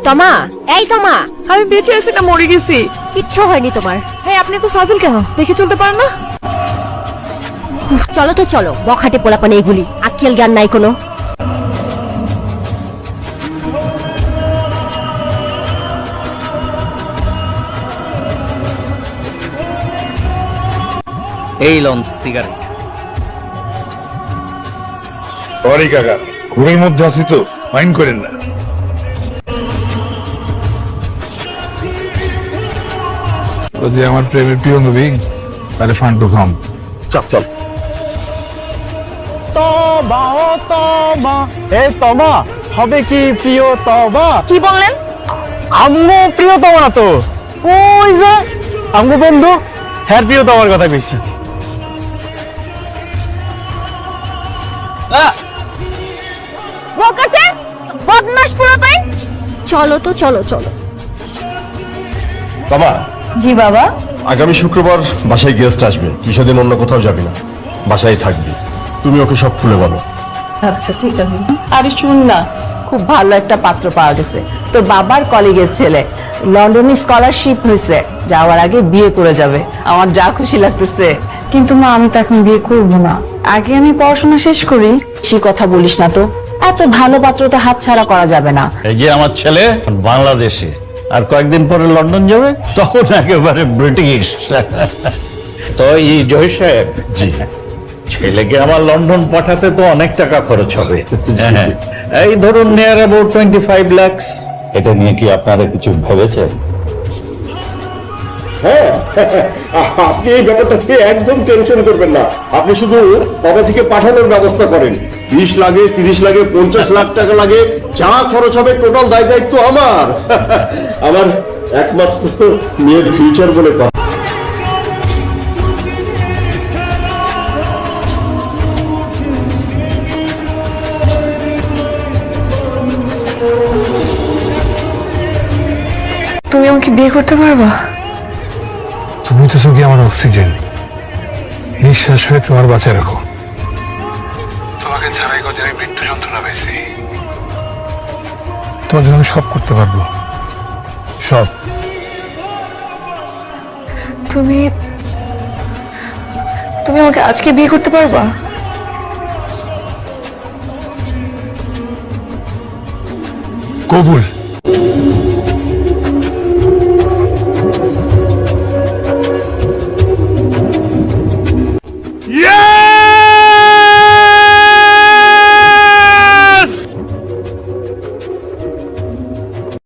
তমা, এই তমা, আমি বেঁচে আছি না মরে গেছি? কিচ্ছু হয়নি তোমার। হ্যাঁ, আপনি তো ফাজিল কেন? দেখে চলতে পারেন না? চলো তো চলো, বখাটে পোলাপানে এগুলি, আক্কেল জ্ঞান নাই কোনো। এই লন সিগারেট। সরি কাকা, ঘুরের মধ্যে আছি তো, মাইন্ড করেন না। ও যে আমার প্রেমের প্রিয় নবী, তাহলে ফান টু খাম। চল চল। তবা ও তবা, এ তবা হবে কি প্রিয় তবা? কি বললেন? আম্মু প্রিয় তবা না তো, ওই যে আম্মু বন্ধু, হ্যাঁ প্রিয় তবার কথা কইছি। বকাটে বদমাশ পোলাপাই। চলো তো চলো চলো। বাবা, জি বাবা। আগামী শুক্রবার বাসায় গেস্ট আসবে, কিছুদিন অন্য কোথাও যাবি না, বাসায় থাকবি। তুমি ওকে সব খুলে বলো। আচ্ছা ঠিক আছে। আরে শুন না, খুব ভালো একটা পাত্র পাওয়া গেছে, তোর বাবার কলিগের ছেলে, লন্ডনে স্কলারশিপ হয়েছে, যাওয়ার আগে বিয়ে করে যাবে। আমার যা খুশি লাগতেছে। কিন্তু মা, আমি তো এখন বিয়ে করব না, আগে আমি পড়াশোনা শেষ করি। সে কথা বলিস না তো, এত ভালো পাত্র তো হাতছাড়া করা যাবে না। এই যে আমার ছেলে বাংলাদেশে, আর কয়েকদিন পরে লন্ডন যাবে, তখন একেবারে ব্রিটিশ। তো এই জয় সাহেব, জি। ছেলেকে আমার লন্ডন পাঠাতে তো অনেক টাকা খরচ হবে। হ্যাঁ, এই ধরুন নিয়ার অ্যাবাউট 25 লাখ। এটা নিয়ে কি আপনারা কিছু ভেবেছেন? হ্যাঁ, আপনি এই ব্যাপারটা নিয়ে একদম টেনশন করবেন না। আপনি শুধু টাকা থেকে পাঠানোর ব্যবস্থা করেন। 20 লাগে, 30 লাগে, 50 লাখ টাকা লাগে, যা খরচ হবে টোটাল দায় দায়িত্ব আমার। আমার একমাত্র মেয়ের ফিউচার বলে কথা। তুমি আমাকে বিয়ে করতে পারবা? তুমি তো সুখী আমার অক্সিজেন, নিঃশ্বাস হয়ে তোমার বাঁচা রাখো। তোমাকে ছাড়াই কদিন আমি মৃত্যু যন্ত্রণা পেয়েছি। তোমার জন্য আমি সব করতে পারবো, সব। তুমি তুমি আমাকে আজকে বিয়ে করতে পারবা? কবুল।